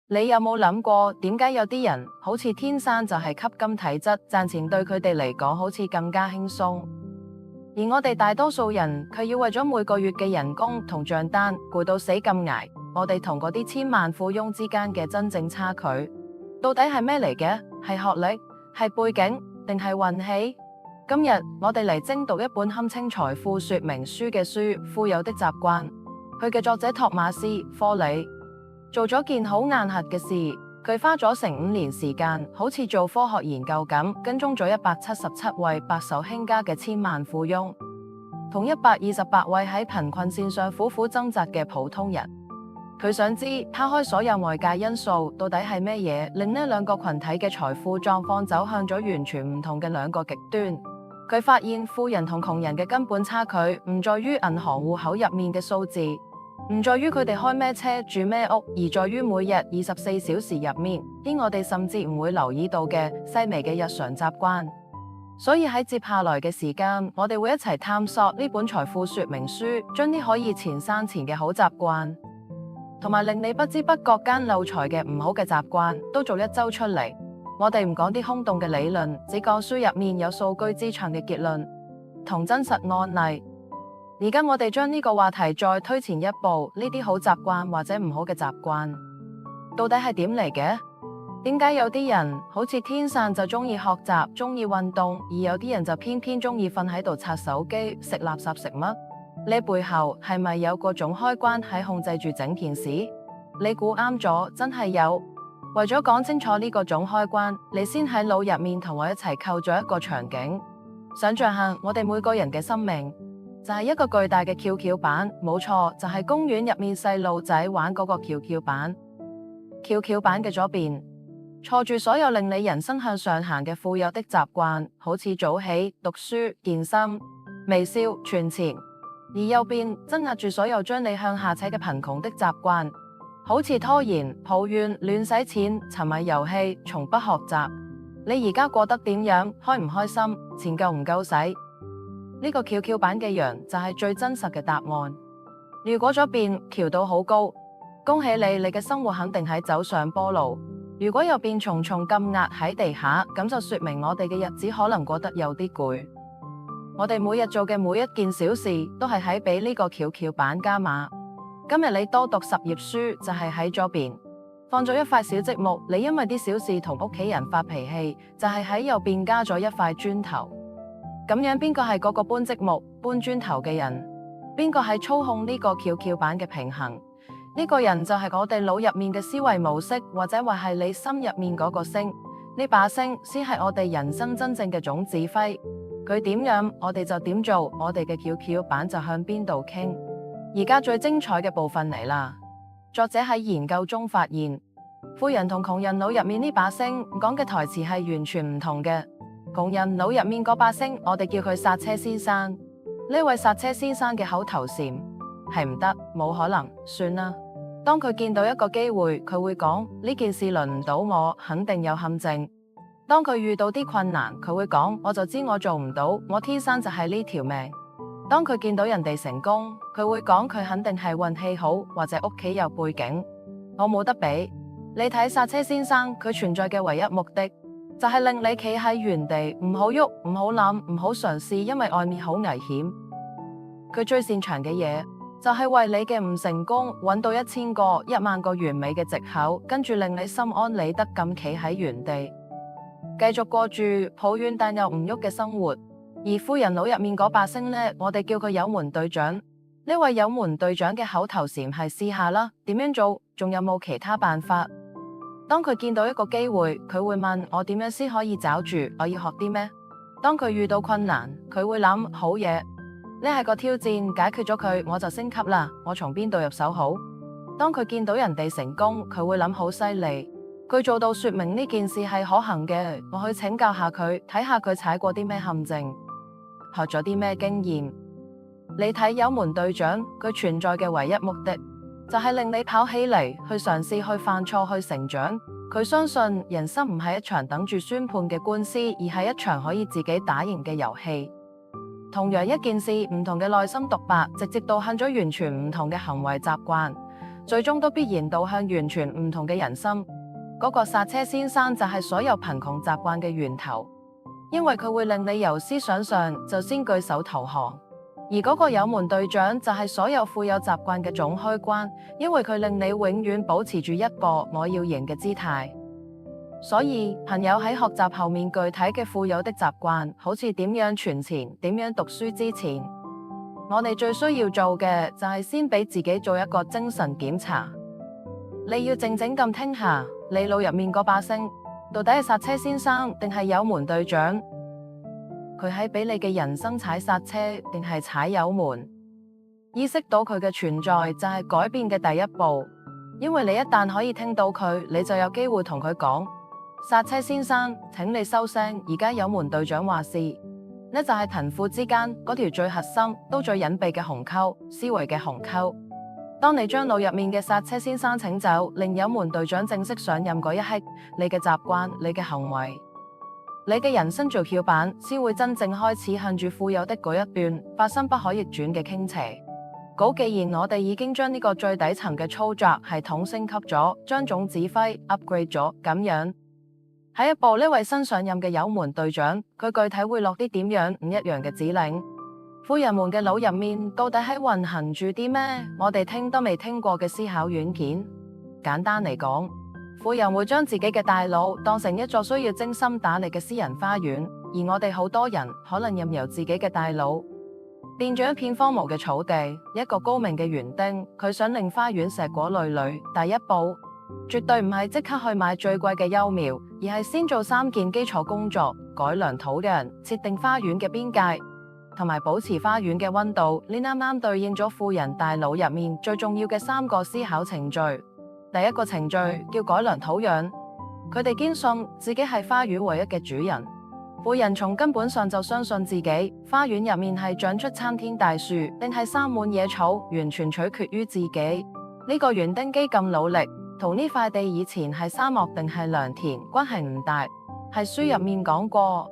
你有冇諗過點解有啲人好似天生就係吸金體質，賺錢對佢哋嚟講好似更加輕鬆，而我哋大多數人佢要為咗每個月嘅人工同賬單攰到死咁捱。我哋同嗰啲千萬富翁之間嘅真正差距到底係咩嚟嘅？係學歷，係背景，定係運氣？今日我哋嚟精讀一本堪稱財富說明書嘅書《富有的習慣》，佢嘅作者托馬斯·科里做咗件好硬核嘅事，佢花咗成5年時間，好似做科學研究咁，跟蹤咗177位白手興家嘅千萬富翁，同128位喺貧困線上苦苦掙扎嘅普通人。佢想知拋開所有外界因素，到底係咩嘢令呢兩個群體嘅財富狀況走向咗完全唔同嘅兩個極端？佢發現富人同窮人嘅根本差距唔在於銀行戶口入面嘅數字，唔在於佢哋開咩車住咩屋，而在於每日24小時入面啲我哋甚至唔會留意到嘅細微嘅日常習慣。所以喺接下來嘅時間，我哋會一齊探索呢本財富說明書，將啲可以錢生錢嘅好習慣，同埋令你不知不覺間漏財嘅唔好嘅習慣，都做一周出嚟。我哋唔講啲空洞嘅理論，只講書入面有數據支撐嘅結論同真實案例。而家我哋將呢個話題再推前一步，呢啲好習慣或者唔好嘅習慣，到底係點嚟嘅？點解有啲人好似天生就中意學習、中意運動，而有啲人就偏偏中意瞓喺度刷手機、食垃圾食物？呢背後係咪有個總開關喺控制住整件事？你估啱咗，真係有。為咗講清楚呢個總開關，你先喺腦入面同我一齊構咗一個場景，想象下我哋每個人嘅生命就係一個巨大嘅蹺蹺板，冇錯，就係公園入面細路仔玩嗰個蹺蹺板。蹺蹺板嘅左邊坐住所有令你人生向上行嘅富有的習慣，好似早起、讀書、健身、微笑、存錢；而右邊鎮壓住所有將你向下扯嘅貧窮的習慣，好似拖延、抱怨、亂使錢、沉迷遊戲、從不學習。你而家過得點樣？開唔開心？錢夠唔夠使？呢個蹺蹺板嘅羊就係最真實嘅答案。如果左邊蹺到好高，恭喜你，你嘅生活肯定係走上坡路。如果右邊重重咁壓喺地下，咁就說明我哋嘅日子可能過得有啲攰。我哋每日做嘅每一件小事，都係喺俾呢個蹺蹺板加碼。今日你多讀10頁書，就係喺左邊放咗一塊小積木。你因為啲小事同屋企人發脾氣，就係喺右邊加咗一塊磚頭。咁樣邊個係嗰個搬積木、搬磚頭嘅人？邊個係操控呢個蹺蹺板嘅平衡？呢個人就係我哋腦入面嘅思維模式，或者話係你心入面嗰個聲。呢把聲先係我哋人生真正嘅總指揮。佢點樣，我哋就點做，我哋嘅蹺蹺板就向邊度傾。而家最精彩嘅部分嚟啦！作者喺研究中發現，富人同窮人腦入面呢把聲講嘅台詞係完全唔同嘅。窮人腦入面嗰把聲，我哋叫佢剎車先生。呢位剎車先生嘅口頭禪係唔得，冇可能，算啦。當佢見到一個機會，佢會講呢件事輪唔到我，肯定有陷阱。當佢遇到啲困難，佢會講我就知我做唔到，我天生就係呢條命。當佢見到人哋成功，佢會講佢肯定係運氣好，或者屋企有背景，我冇得比。你睇剎車先生，佢存在嘅唯一目的就係令你企喺原地，唔好喐，唔好諗，唔好嘗試，因為外面好危險。佢最擅長嘅嘢就係為你嘅唔成功揾到1000個、10000個完美嘅藉口，跟住令你心安理得咁企喺原地，繼續過住抱怨但又唔喐嘅生活。而富人腦入面嗰把聲呢，我哋叫佢有門隊長。呢位有門隊長嘅口頭禪係試下啦，點樣做？仲有冇其他辦法？當佢見到一個機會，佢會問我點樣先可以找住？我要學啲咩？當佢遇到困難，佢會諗好嘢，呢係個挑戰，解決咗佢我就升級啦。我從邊度入手好？當佢見到人哋成功，佢會諗好犀利，佢做到說明呢件事係可行嘅。我去請教下佢，睇下佢踩過啲咩陷阱，學咗啲咩經驗。你睇有門隊長，佢存在嘅唯一目的就係令你跑起嚟，去嘗試，去犯錯，去成長。佢相信人生唔係一場等住宣判嘅官司，而係一場可以自己打贏嘅遊戲。同樣一件事，唔同嘅內心獨白，直接導向咗完全唔同嘅行為習慣。最終都必然導向完全唔同嘅人生。嗰個剎車先生就係所有貧窮習慣嘅源頭，因為佢會令你由思想上就先舉手投降。而嗰個有門隊長就係所有富有習慣嘅總開關，因為佢令你永遠保持住一個我要贏嘅姿態。所以朋友，喺學習後面具體嘅富有的習慣，好似點樣存錢、點樣讀書之前，我哋最需要做嘅就係先俾自己做一個精神檢查。你要靜靜咁聽下，你腦入面嗰把聲到底係剎車先生定係有門隊長？佢喺俾你嘅人生踩剎車定係踩油門？意識到佢嘅存在就係改變嘅第一步，因為你一旦可以聽到佢，你就有機會同佢講：剎車先生，請你收聲，而家有門隊長話事。呢就係貧富之間嗰條最核心都最隱秘嘅鴻溝，思維嘅鴻溝。當你將腦入面嘅剎車先生請走，令有門隊長正式上任嗰一刻，你嘅習慣、你嘅行為、你嘅人生做跳板，先會真正開始向住富有的嗰一段發生不可逆轉嘅傾斜。既然我哋已經將呢個最底層嘅操作系統升級咗，將總指揮 upgrade 咗，咁樣下一步呢位新上任嘅有門隊長，佢具體會落啲點樣唔一樣嘅指令？富人們嘅腦入面到底喺運行住啲咩？我哋聽都未聽過嘅思考軟件。簡單嚟講，富人會將自己嘅大腦當成一座需要精心打理嘅私人花園，而我哋好多人可能任由自己嘅大腦變咗一片荒蕪嘅草地。一個高明嘅園丁，佢想令花園碩果累累，第一步絕對唔係即刻去買最貴嘅幼苗，而係先做3件基礎工作：改良土壤、設定花園嘅邊界，同埋保持花園嘅溫度。呢啱啱對應咗富人大腦入面最重要嘅3個思考程序。第一個程序叫改良土壤，佢哋堅信自己係花園唯一嘅主人。富人從根本上就相信自己，花園入面係長出參天大樹定係生滿野草，完全取決於自己。呢個園丁幾咁努力，同呢塊地以前係沙漠定係良田關係唔大。係書入面講過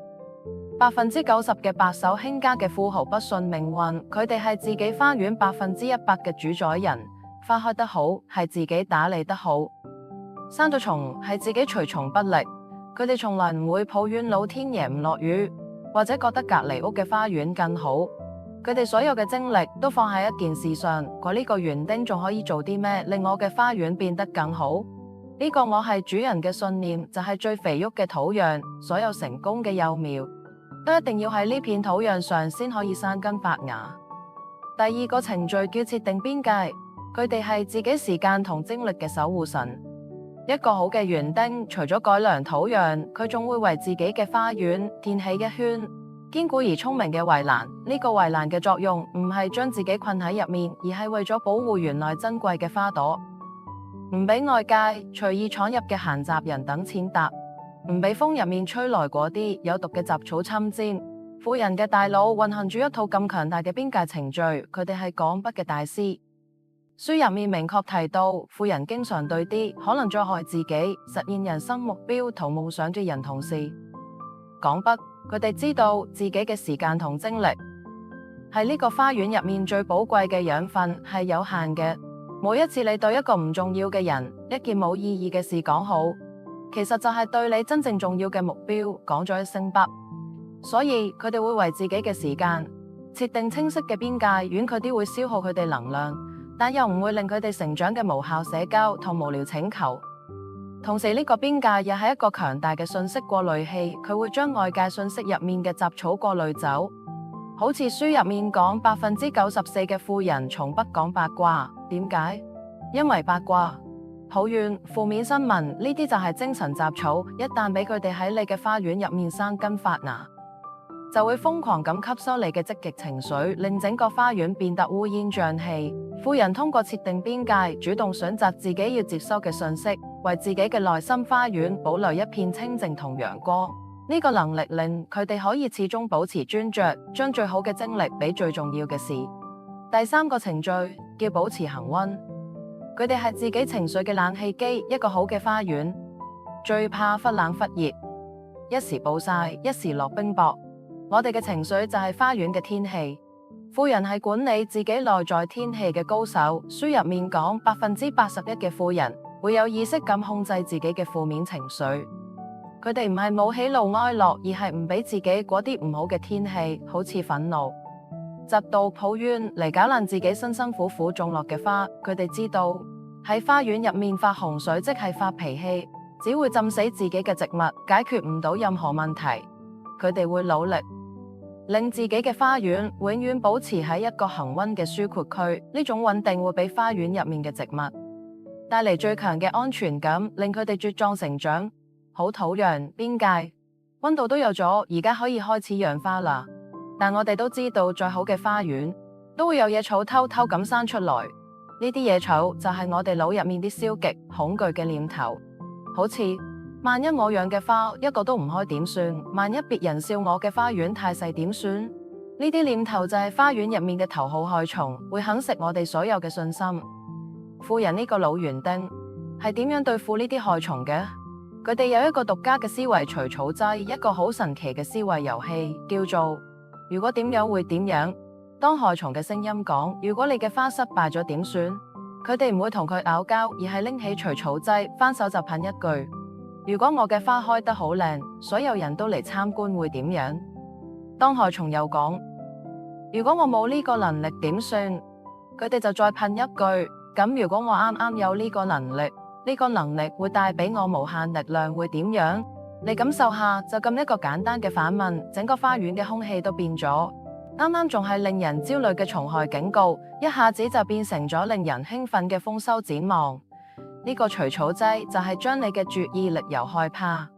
，90%嘅白手興家嘅富豪不信命運，佢哋係自己花園100%嘅主宰人。花開得好係自己打理得好，生咗蟲係自己除蟲不力。佢哋從來唔會抱怨老天爺唔落雨，或者覺得隔籬屋嘅花園更好。佢哋所有嘅精力都放喺一件事上，佢呢個園丁仲可以做啲咩令我嘅花園變得更好？呢個我係主人嘅信念就係最肥沃嘅土壤。所有成功嘅幼苗都一定要喺呢片土壤上先可以生根發芽。第二個程序叫設定邊界，佢哋係自己時間同精力嘅守護神。一個好嘅園丁，除咗改良土壤，佢仲會為自己嘅花園建起一圈堅固而聰明嘅圍欄。呢個圍欄嘅作用唔係將自己困喺入面，而係為咗保護園內珍貴嘅花朵，唔俾外界隨意闖入嘅閒雜人等踐踏，唔俾風入面吹來嗰啲有毒嘅雜草侵占。富人嘅大腦運行住一套咁強大嘅邊界程序，佢哋係講不嘅大師。書入面明確提到，富人經常對啲可能在害自己實現人生目標同夢想嘅人同事講不。佢哋知道自己嘅時間同精力係呢個花園入面最寶貴嘅養分，係有限嘅。每一次你對一個唔重要嘅人一件冇意義嘅事講好，其實就係對你真正重要嘅目標講咗一聲不。所以佢哋會為自己嘅時間設定清晰嘅邊界，遠佢啲會消耗佢哋能量，但又唔會令佢哋成長嘅無效社交同無聊請求。同時呢個邊界又係一個強大嘅信息過濾器，佢會將外界信息入面嘅雜草過濾走。好似書入面講，94%嘅富人從不講八卦。點解？因為八卦、抱怨、負面新聞呢啲就係精神雜草，一旦俾佢哋喺你嘅花園入面生根發芽，就會瘋狂咁吸收你嘅積極情緒，令整個花園變得烏煙瘴氣。富人通過設定邊界，主動選擇自己要接收嘅信息，為自己嘅內心花園保留一片清靜同陽光。呢個能力令佢哋可以始終保持專注，將最好嘅精力俾最重要嘅事。第三個程序叫保持恆溫，佢哋係自己情緒嘅冷氣機。一個好嘅花園最怕忽冷忽熱，一時暴曬，一時落冰雹。我哋嘅情緒就係花園嘅天氣。富人係管理自己內在天氣嘅高手。書入面講，81%嘅富人會有意識咁控制自己嘅負面情緒。佢哋唔係冇喜怒哀樂，而係唔俾自己嗰啲唔好嘅天氣，好似憤怒、嫉妒、抱怨嚟搞爛自己辛辛苦苦種落嘅花。佢哋知道喺花園入面發洪水，即係發脾氣，只會浸死自己嘅植物，解決唔到任何問題。佢哋會努力令自己嘅花園永遠保持喺一個恆溫嘅舒闊區。呢種穩定會俾花園入面嘅植物帶嚟最強嘅安全感，令佢哋茁壯成長。好土壤、邊界、溫度都有咗，而家可以開始養花啦。但我哋都知道，再好嘅花園都會有野草偷偷咁生出來。呢啲野草就係我哋腦入面啲消極、恐懼嘅念頭。好似萬一我養嘅花一個都唔開點算？萬一別人笑我嘅花園太細點算？呢啲念頭就係花園入面嘅頭號害蟲，會啃食我哋所有嘅信心。富人呢個老園丁係點樣對付呢啲害蟲嘅？佢哋有一個獨家嘅思維除草劑，一個好神奇嘅思維遊戲，叫做如果點樣會點樣。當害蟲嘅聲音講如果你嘅花失敗咗點算，佢哋唔會同佢拗交，而係拎起除草劑，翻手就噴一句：如果我嘅花開得好靚，所有人都嚟參觀會點樣？當害蟲又講如果我冇呢個能力點算，佢哋就再噴一句：咁如果我啱啱有呢個能力，呢個能力會帶俾我無限力量會點樣？你感受下，就咁一個簡單嘅反問，整個花園嘅空氣都變咗。啱啱仲係令人焦慮嘅蟲害警告，一下子就變成咗令人興奮嘅豐收展望。呢個除草劑就係將你嘅注意力由害怕、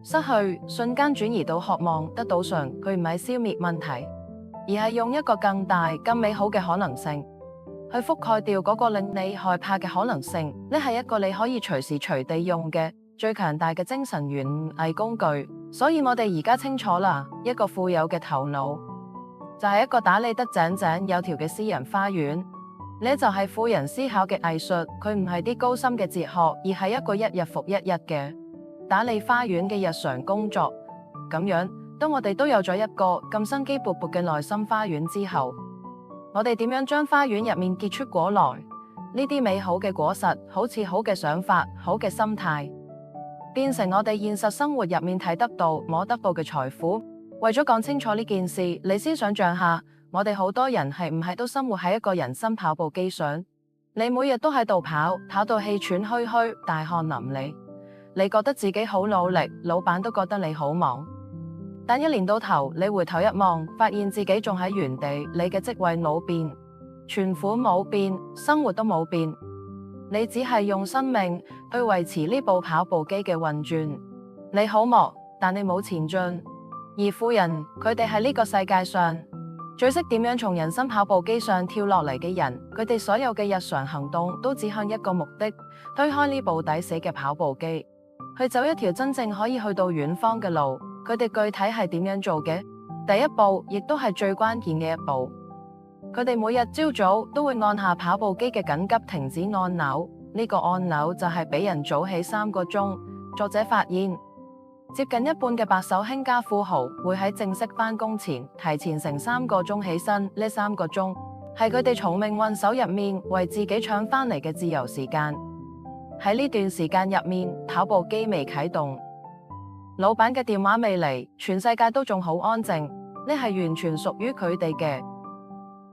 失去瞬間轉移到渴望得到上。佢唔係消滅問題，而係用一個更大、更美好嘅可能性去覆蓋掉嗰個令你害怕嘅可能性。呢係一個你可以隨時隨地用嘅最強大嘅精神園藝工具。所以我哋而家清楚啦，一個富有嘅頭腦就係一個打理得井井有條嘅私人花園。呢就係富人思考嘅藝術。佢唔係啲高深嘅哲學，而係一個一日復一日嘅打理花園嘅日常工作。咁樣，當我哋都有咗一個咁生機勃勃嘅內心花園之後，我哋點樣將花園入面結出果來？呢啲美好嘅果實，好似好嘅想法、好嘅心態，變成我哋現實生活入面睇得到、摸得到嘅財富。為咗講清楚呢件事，你先想象下，我哋好多人係唔係都生活喺一個人生跑步機上？你每日都喺度跑，跑到氣喘吁吁、大汗淋漓，你覺得自己好努力，老闆都覺得你好忙。但一年到頭，你回頭一望，發現自己仲喺原地，你嘅職位冇變，存款冇變，生活都冇變，你只係用生命去維持呢部跑步機嘅運轉。你好忙，但你冇前進。而富人，佢哋係呢個世界上最識點樣從人生跑步機上跳落嚟嘅人。佢哋所有嘅日常行動都指向一個目的，推開呢部抵死嘅跑步機，去走一條真正可以去到遠方嘅路。佢哋具體係點樣做嘅？第一步，亦都係最關鍵嘅一步，佢哋每日朝早都會按下跑步機嘅緊急停止按鈕。呢個按鈕就係比人早起3個鐘。作者發現，接近一半嘅白手興家富豪會喺正式返工前提前成3個鐘起身。呢3個鐘係佢哋從命運手入面為自己搶返嚟嘅自由時間。喺呢段時間入面，跑步機未啟動，老闆嘅電話未嚟，全世界都仲好安靜。呢係完全屬於佢哋嘅，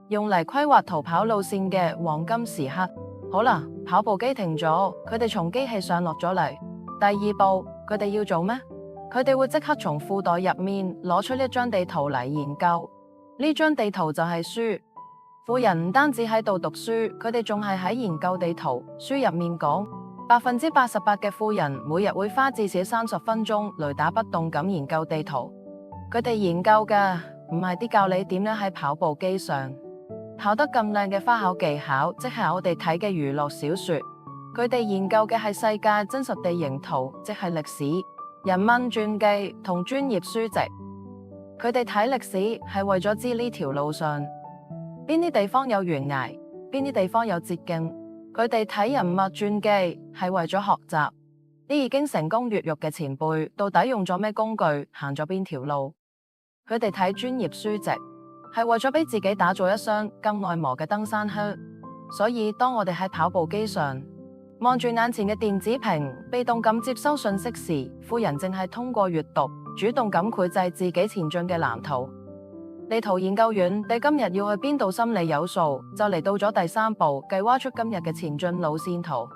用嚟規劃逃跑路線嘅黃金時刻。好啦，跑步機停咗，佢哋從機器上落咗嚟。第二步，佢哋要做咩？佢哋會即刻從褲袋入面攞出一張地圖嚟研究。呢張地圖就係書。富人唔單止喺度讀書，佢哋仲係喺研究地圖。書入面講，88%嘅富人每日會花至少30分鐘雷打不動咁研究地圖。佢哋研究嘅唔係啲教你點樣喺跑步機上跑得咁靚嘅花巧技巧，即係我哋睇嘅娛樂小說。佢哋研究嘅係世界真實地形圖，即係歷史、人文傳記同專業書籍。佢哋睇歷史係為咗知呢條路上邊啲地方有懸崖，邊啲地方有捷徑。佢哋睇人物傳記係為咗學習啲已經成功越獄嘅前輩到底用咗咩工具，行咗邊條路。佢哋睇專業書籍係為咗俾自己打造一雙更耐磨嘅登山靴。所以當我哋喺跑步機上望住眼前嘅電子屏，被動咁接收信息時，富人正係通過閱讀主動咁繪製自己前進嘅藍圖。地圖研究院對今日要去邊度心理有數，就嚟到咗第3步，計劃出今日嘅前進路線圖。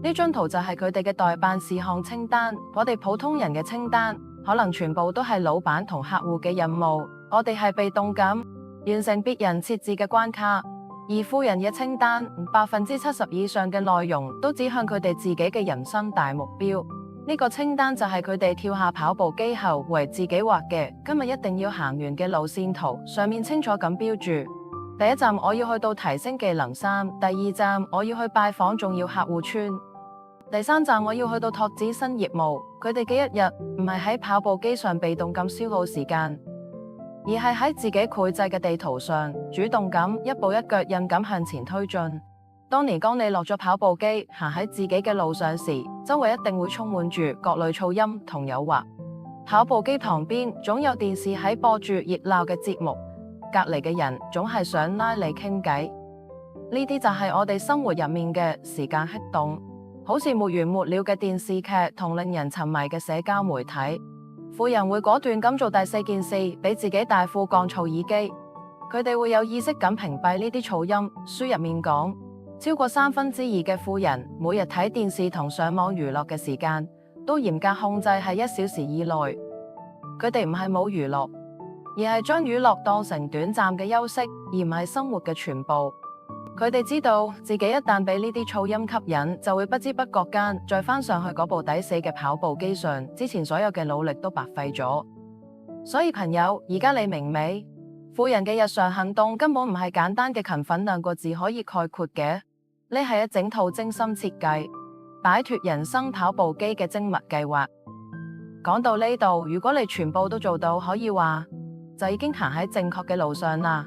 呢張圖就係佢哋嘅待辦事項清單。我哋普通人嘅清單可能全部都係老闆同客戶嘅任務，我哋係被動咁完成別人設置嘅關卡。而富人嘅清單70%以上嘅內容都指向佢哋自己嘅人生大目標。呢個清單就係佢哋跳下跑步機後為自己畫嘅今日一定要行完嘅路線圖，上面清楚咁標注：第一站我要去到提升技能3，第2站我要去拜訪重要客戶村，第3站我要去到拓展新業務。佢哋嘅一日唔係喺跑步機上被動咁消耗時間，而係喺自己繪製嘅地圖上主動咁一步一腳印咁向前推進。當你落咗跑步機，行喺自己嘅路上時，周圍一定會充滿住各類噪音同誘惑。跑步機旁邊總有電視喺播住熱鬧嘅節目，隔籬嘅人總係想拉你傾偈。呢啲就係我哋生活入面嘅時間黑洞，好似沒完沒了嘅電視劇同令人沉迷嘅社交媒體。富人會果斷咁做第4件事，俾自己戴副降噪耳機。佢哋會有意識咁屏蔽呢啲噪音。書入面講，超過2/3嘅富人每日睇電視同上網娛樂嘅時間都嚴格控制喺1小時以內。佢哋唔係冇娛樂，而係將娛樂當成短暫嘅休息，而唔係生活嘅全部。佢哋知道自己一旦俾呢啲噪音吸引，就會不知不覺間再返上去嗰部抵死嘅跑步機上，之前所有嘅努力都白費咗。所以朋友，而家你明未？富人嘅日常行動根本唔係簡單嘅勤奮2個字可以概括嘅，呢係一整套精心設計、擺脫人生跑步機嘅精密計劃。講到呢度，如果你全部都做到，可以話就已經行喺正確嘅路上啦。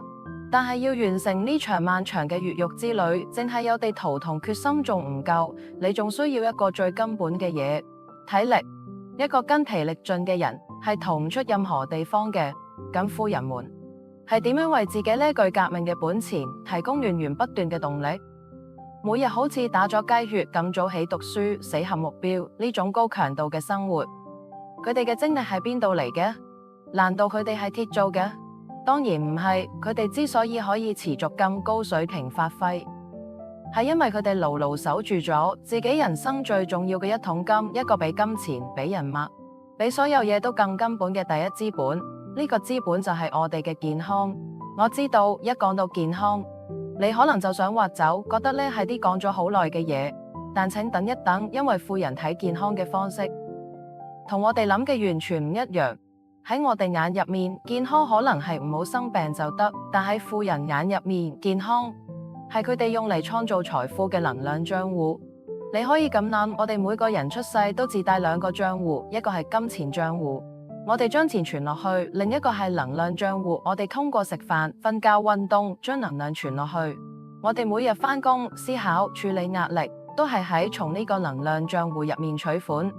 但係要完成呢場漫長嘅越獄之旅，淨係有地圖同決心仲唔夠，你仲需要一個最根本嘅嘢——體力。一個筋疲力盡嘅人係逃唔出任何地方嘅。咁富人們係點樣為自己呢具革命嘅本錢提供源源不斷嘅動力？每日好似打咗雞血咁早起讀書，死合目標，呢種高強度嘅生活，佢哋嘅精力係邊度嚟嘅？難道佢哋係鐵做嘅？當然唔係。佢哋之所以可以持續咁高水平發揮，係因為佢哋牢牢守住咗自己人生最重要嘅一桶金，一個比金錢、比人脈、比所有嘢都更根本嘅第一資本。呢個資本就係我哋嘅健康。我知道一講到健康，你可能就想劃走，覺得呢係啲講咗好耐嘅嘢。但請等一等，因為富人睇健康嘅方式同我哋諗嘅完全唔一樣。喺我哋眼入面，健康可能係唔好生病就得，但喺富人眼入面，健康係佢哋用嚟創造財富嘅能量賬戶。你可以咁諗，我哋每個人出世都自帶2個賬戶，一個係金錢賬戶，我哋將錢存落去；另一個係能量賬戶，我哋通過食飯、瞓覺、運動將能量存落去。我哋每日返工、思考、處理壓力，都係喺從呢個能量賬戶入面取款。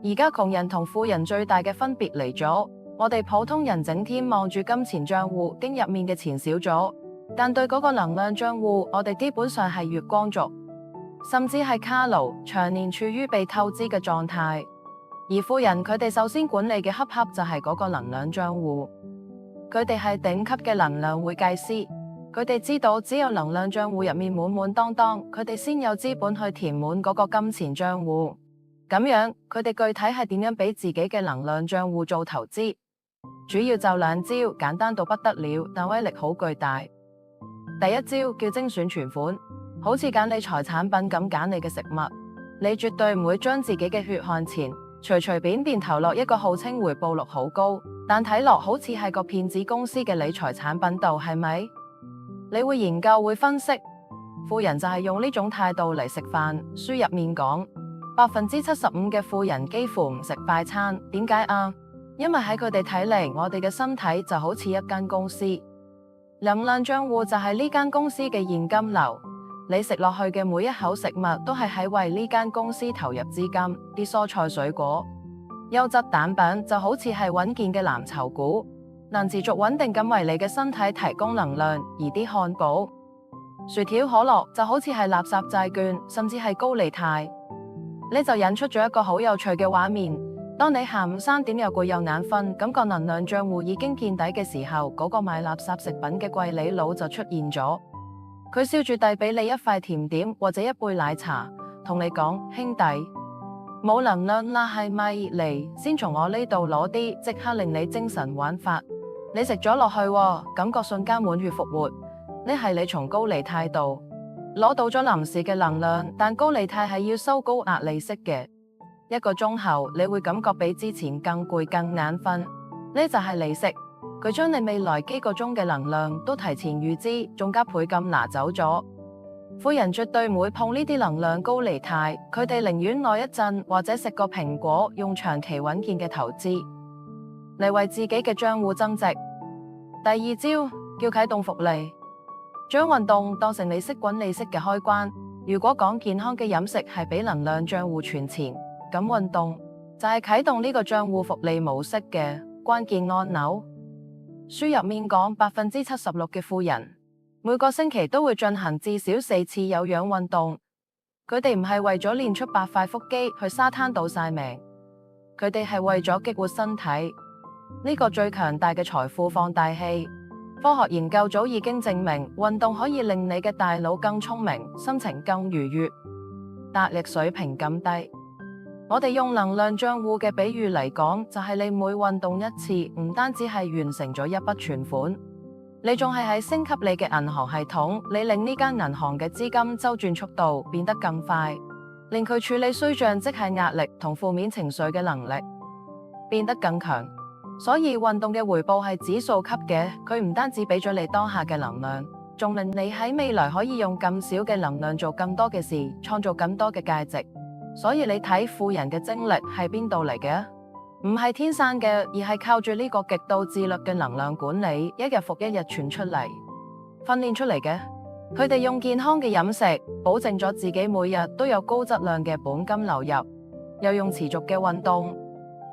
而家窮人同富人最大嘅分別嚟咗，我哋普通人整天望住金錢賬戶，經入面嘅錢少咗，但對嗰個能量賬戶，我哋基本上係月光族，甚至係卡奴，長年處於被透支嘅狀態。而富人佢哋首先管理嘅恰恰就係嗰個能量賬戶，佢哋係頂級嘅能量會計師，佢哋知道只有能量賬戶入面滿滿當當，佢哋先有資本去填滿嗰個金錢賬戶。咁樣，佢哋具體係點樣俾自己嘅能量賬戶做投資？主要就2招，簡單到不得了，但威力好巨大。第一招叫精選存款，好似揀理財產品咁揀你嘅食物，你絕對唔會將自己嘅血汗錢隨隨便便投落一個號稱回報率好高，但睇落好似係個騙子公司嘅理財產品度，係咪？你會研究，會分析。富人就係用呢種態度嚟食飯。書入面講，75%嘅富人幾乎唔食快餐。點解啊？因為喺佢哋睇嚟，我哋嘅身體就好似一間公司，能量賬戶就係呢間公司嘅現金流。你食落去嘅每一口食物都係喺為呢間公司投入資金。啲蔬菜水果、優質蛋餅就好似係穩健嘅藍籌股，能持續穩定咁為你嘅身體提供能量，而啲漢堡、薯條、可樂就好似係垃圾債券，甚至係高利貸。呢就引出咗一個好有趣嘅畫面。當你下午3點又攰又眼瞓，感覺能量賬戶已經見底嘅時候，嗰個賣垃圾食品嘅貴利佬就出現咗。佢笑住遞俾你一塊甜點或者一杯奶茶，同你講：兄弟，冇能量啦，係咪？嚟，先從我呢度攞啲，即刻令你精神煥發。你食咗落去喎，感覺瞬間滿血復活。呢係你從高利貸度攞到咗臨時嘅能量，但高利貸係要收高額利息嘅。1個鐘後，你會感覺比之前更攰、更眼瞓。呢就係利息，佢將你未來幾個鐘嘅能量都提前預支，仲加倍咁拿走咗。富人絕對唔會碰呢啲能量高利貸，佢哋寧願耐一陣或者食個蘋果，用長期穩健嘅投資嚟為自己嘅賬戶增值。第2招叫啟動複利，將運動當成利息滾利息嘅開關。如果講健康嘅飲食係俾能量賬戶存錢，咁運動就係啟動呢個賬戶複利模式嘅關鍵按鈕。書入面講76%嘅富人每個星期都會進行至少4次有氧運動。佢哋唔係為咗練出8塊腹肌去沙灘度晒命，佢哋係為咗激活身體。呢個最強大嘅財富放大器。科學研究早已經證明，運動可以令你嘅大腦更聰明，心情更愉悅，壓力水平更低。我哋用能量賬戶嘅比喻嚟講，就係你每運動一次，唔單止係完成咗一筆存款，你仲係喺升級你嘅銀行系統，你令呢間銀行嘅資金周轉速度變得更快，令佢處理衰賬，即係壓力同負面情緒嘅能力變得更強。所以運動嘅回報係指數級嘅，佢唔單止俾咗你當下嘅能量，仲令你喺未來可以用咁少嘅能量做更多嘅事，創造更多嘅價值。所以你睇富人嘅精力係邊度嚟嘅？唔係天生嘅，而係靠住呢個極度自律嘅能量管理，一日復一日傳出嚟，訓練出嚟嘅。佢哋用健康嘅飲食，保證咗自己每日都有高質量嘅本金流入，又用持續嘅運動，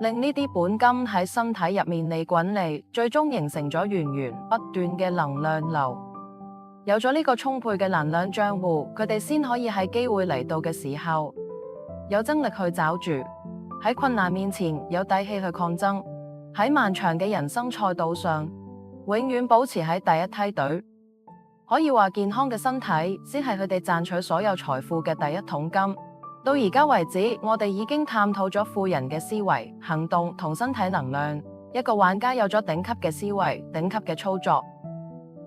令呢啲本金喺身體入面利滾利，最終形成咗源源不斷嘅能量流。有咗呢個充沛嘅能量賬戶，佢哋先可以喺機會嚟到嘅時候，有精力去抓住，喺困難面前有底氣去抗爭，喺漫長嘅人生賽道上永遠保持喺第一梯隊。可以話健康嘅身體先係佢哋賺取所有財富嘅第一桶金。到而家為止，我哋已經探討咗富人嘅思維、行動同身體能量。一個玩家有咗頂級嘅思維、頂級嘅操作，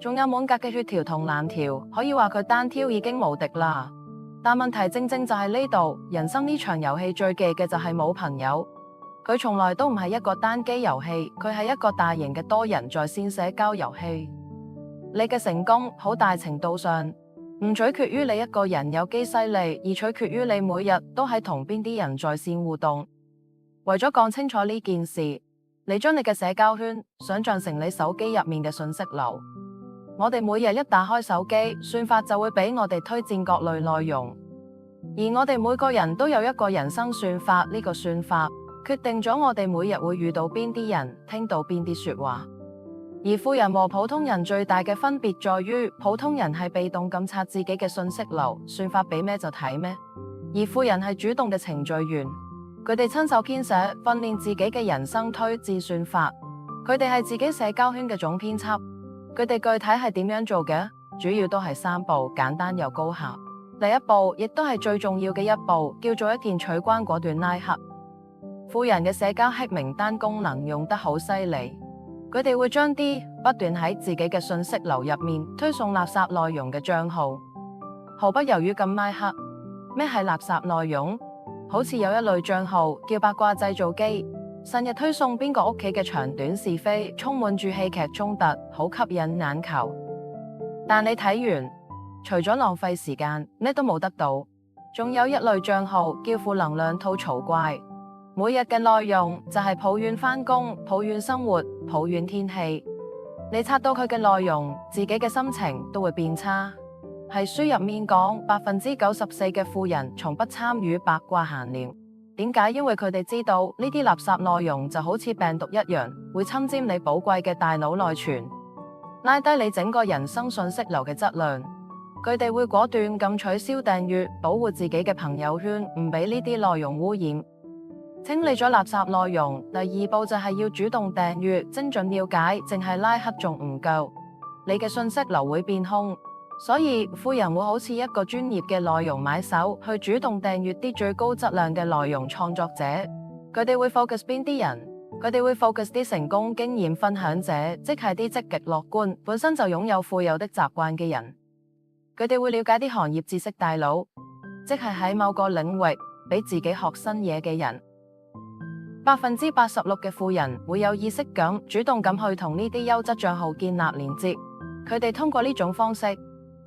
仲有滿格嘅血條同藍條，可以話佢單挑已經無敵啦。但問題正正就係呢度，人生呢場遊戲最忌嘅就係冇朋友。佢從來都唔係一個單機遊戲，佢係一個大型嘅多人在線社交遊戲。你嘅成功好大程度上唔取決於你一個人有幾犀利，而取決於你每日都喺同邊啲人在線互動。為咗講清楚呢件事，你將你嘅社交圈想象成你手機入面嘅信息流。我哋每日一打開手機，算法就會俾我哋推薦各類內容，而我哋每個人都有一個人生算法，呢個算法決定咗我哋每日會遇到邊啲人，聽到邊啲說話。而富人和普通人最大嘅分別在於，普通人係被動咁刷自己嘅信息流，算法俾咩就睇咩，而富人係主動嘅程序員，佢哋親手編寫訓練自己嘅人生推薦算法，佢哋係自己社交圈嘅總編輯。佢哋具體係點樣做嘅？主要都係3步，簡單又高效。第一步亦都係最重要嘅一步，叫做一鍵取關果斷拉黑。富人嘅社交黑名單功能用得好犀利，佢哋會將啲不斷喺自己嘅信息流入面推送垃圾內容嘅賬號毫不猶豫咁拉黑。咩係垃圾內容？好似有一類賬號叫八卦製造機，成日推送邊個屋企嘅長短是非，充滿住戲劇衝突，好吸引眼球。但你睇完，除咗浪費時間，咩都冇得到。仲有一類賬號叫負能量吐槽怪，每日嘅內容就係抱怨返工、抱怨生活、抱怨天氣。你刷到佢嘅內容，自己嘅心情都會變差。係書入面講，94%嘅富人從不參與八卦閒聊，點解？因為佢哋知道呢啲垃圾內容就好似病毒一樣，會侵佔你寶貴嘅大腦內存，拉低你整個人生信息流嘅質量。佢哋會果斷咁取消訂閱，保護自己嘅朋友圈，唔俾呢啲內容污染。清理咗垃圾內容，第二步就係要主動訂閱，精準了解，淨係拉黑仲唔夠，你嘅信息流會變空。所以富人會好似一個專業嘅內容買手，去主動訂閱啲最高質量嘅內容創作者。佢哋會 focus 邊啲人？佢哋會 focus 啲成功經驗分享者，即係啲積極樂觀、本身就擁有富有的習慣嘅人。佢哋會了解啲行業知識大佬，即係喺某個領域俾自己學新嘢嘅人。86%嘅富人會有意識咁主動咁去同呢啲優質賬號建立連接。佢哋通過呢種方式，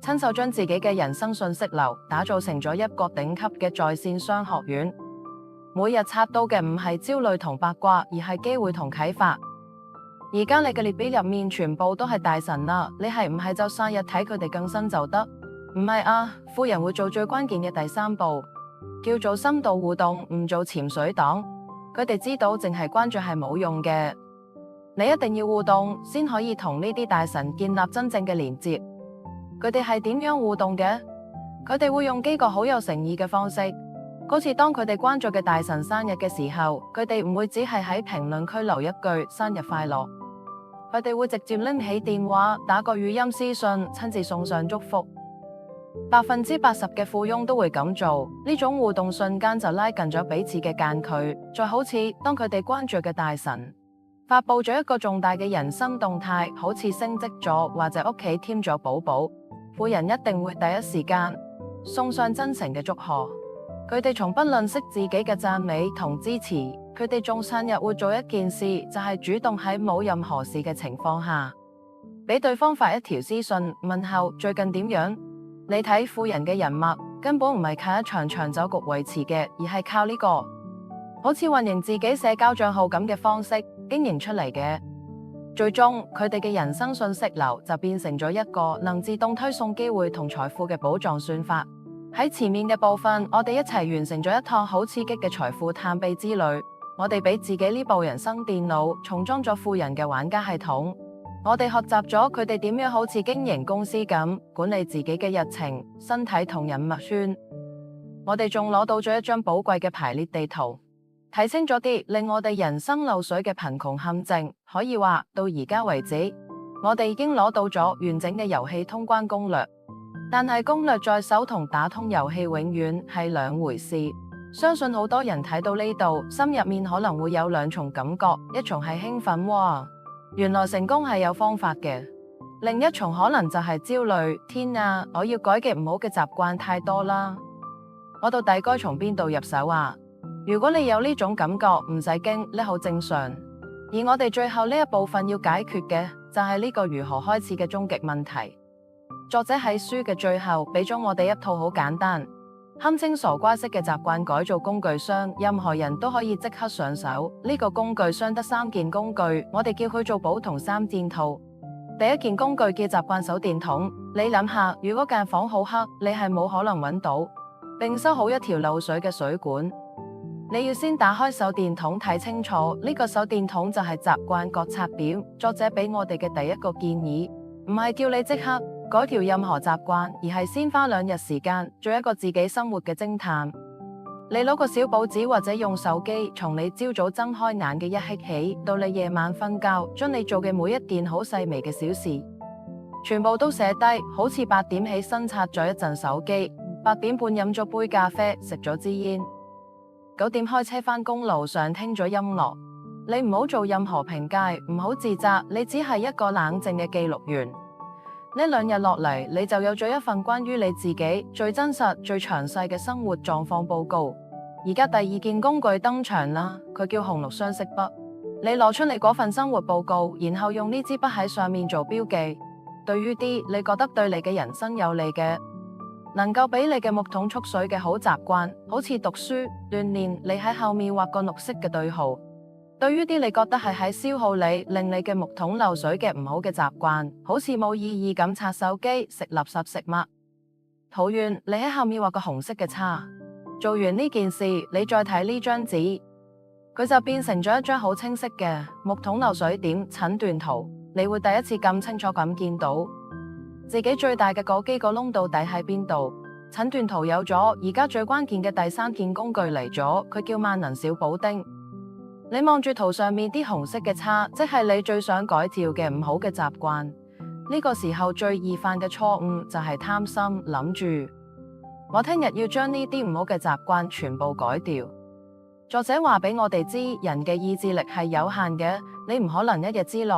親手將自己嘅人生信息流打造成咗一個頂級嘅在線商學院。每日刷到嘅唔係焦慮同八卦，而係機會同啟發。而家你嘅列表入面全部都係大神啦，你係唔係就晒日睇佢哋更新就得？唔係啊，富人會做最關鍵嘅第三步，叫做深度互動，唔做潛水黨。佢哋知道淨係關注係冇用嘅，你一定要互動先可以同呢啲大神建立真正嘅連接。佢哋係點樣互動嘅？佢哋會用幾個好有誠意嘅方式，好似當佢哋關注嘅大神生日嘅時候，佢哋唔會只係喺評論區留一句生日快樂，佢哋會直接拎起電話打個語音私信，親自送上祝福。80%嘅富翁都會咁做，呢種互動瞬間就拉近咗彼此嘅間距。再好似當佢哋關注嘅大神發佈咗一個重大嘅人生動態，好似升職咗或者屋企添咗寶寶，富人一定會第一時間送上真誠嘅祝賀。佢哋從不吝惜自己嘅讚美同支持，佢哋仲趁日會做一件事，就係主動喺冇任何事嘅情況下，俾對方發一條私信問候最近點樣。你睇富人嘅人脈根本唔係靠一場長久局維持嘅，而係靠呢個好似運營自己社交賬號咁嘅方式經營出嚟嘅。最終佢哋嘅人生信息流就變成咗一個能自動推送機會同財富嘅寶藏算法。喺前面嘅部分，我哋一齊完成咗一趟好刺激嘅財富探秘之旅。我哋俾自己呢部人生電腦重裝咗富人嘅玩家系統。我哋學習咗佢哋點樣好似經營公司咁管理自己嘅日程、身體同人脈圈。我哋仲攞到咗一張寶貴嘅排列地圖，睇清咗啲令我哋人生漏水嘅貧窮陷阱。可以話到而家為止，我哋已經攞到咗完整嘅遊戲通關攻略。但係攻略在手同打通遊戲永遠係兩回事。相信好多人睇到呢度，心入面可能會有兩重感覺，一重係興奮，哇！原來成功係有方法嘅。另一重可能就係焦慮，天啊，我要改嘅唔好嘅習慣太多啦，我到底該從邊度入手啊？如果你有呢種感覺，唔使驚，呢好正常。而我哋最後呢一部分要解決嘅就係呢個如何開始嘅終極問題。作者喺書嘅最後俾咗我哋一套好簡單堪稱傻瓜式嘅習慣改造工具箱，任何人都可以即刻上手。呢個工具箱得3件工具，我哋叫佢做寶同3件套。第一件工具叫習慣手電筒。你諗下，如果間房好黑，你係冇可能揾到並修好一條漏水嘅水管。你要先打開手電筒睇清楚，呢個手電筒就係習慣覺察表。作者俾我哋嘅第一個建議，唔係叫你即刻改條任何習慣，而係先花2日時間做一個自己生活嘅偵探。你攞個小簿紙或者用手機，從你朝早睜開眼嘅一刻起，到你夜晚瞓覺，將你做嘅每一件好細微嘅小事，全部都寫低。好似8點起身刷咗一陣手機，8點半飲咗杯咖啡，食咗支煙，9點開車返工路上聽咗音樂。你唔好做任何評價，唔好自責，你只係一個冷靜嘅記錄員。呢2日落嚟，你就有咗一份關於你自己最真實、最詳細嘅生活狀況報告。而家第2件工具登場啦，佢叫紅綠雙色筆。你攞出你嗰份生活報告，然後用呢支筆喺上面做標記。對於啲你覺得對你嘅人生有利嘅，能夠俾你嘅木桶蓄水嘅好習慣，好似讀書、鍛煉，你喺後面畫個綠色嘅對號。對於啲你覺得係喺消耗你，令你嘅木桶漏水嘅唔好嘅習慣，好似冇意義咁刷手機、食垃圾食物，抱怨，你喺後面畫個紅色嘅叉。做完呢件事，你再睇呢張紙，佢就變成咗一張好清晰嘅木桶漏水點診斷圖。你會第一次咁清楚咁見到自己最大嘅嗰幾個窿到底喺邊度。診斷圖有咗，而家最關鍵嘅第三件工具嚟咗，佢叫萬能小補丁。你望住圖上面啲紅色嘅叉，即係你最想改掉嘅唔好嘅習慣。呢個時候最易犯嘅錯誤就係貪心，諗住我聽日要將呢啲唔好嘅習慣全部改掉。作者話俾我哋知，人嘅意志力係有限嘅，你唔可能一日之內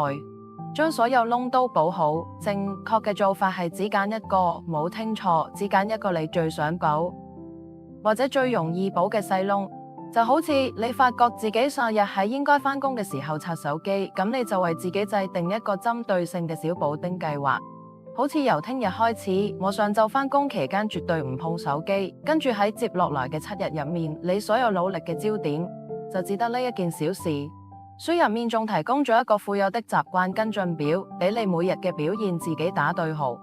將所有窿都補好。正確嘅做法係只揀一個，冇聽錯，只揀一個你最想補或者最容易補嘅細窿。就好似你發覺自己上日喺應該返工嘅時候刷手機，咁你就為自己制定一個針對性嘅小補丁計劃。好似由聽日開始，我上晝返工期間絕對唔碰手機，跟住喺接落來嘅7日入面，你所有努力嘅焦點就只得呢一件小事。書入面仲提供咗一個富有的習慣跟進表，俾你每日嘅表現自己打對號。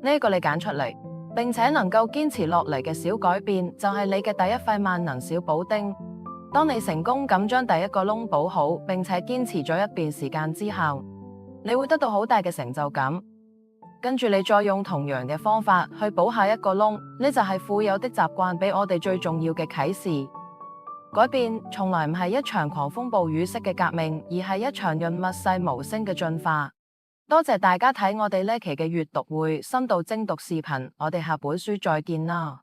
呢個你揀出嚟，並且能夠堅持落嚟嘅小改變，就係你嘅第一塊萬能小補丁。當你成功咁將第一個窿補好，並且堅持咗一段時間之後，你會得到好大嘅成就感。跟住你再用同樣嘅方法去補下一個窿，呢就係富有的習慣俾我哋最重要嘅啟示。改變從來唔係一場狂風暴雨式嘅革命，而係一場潤物細無聲嘅進化。多謝大家睇我哋呢期嘅閱讀會深度精讀視頻，我哋下本書再見啦。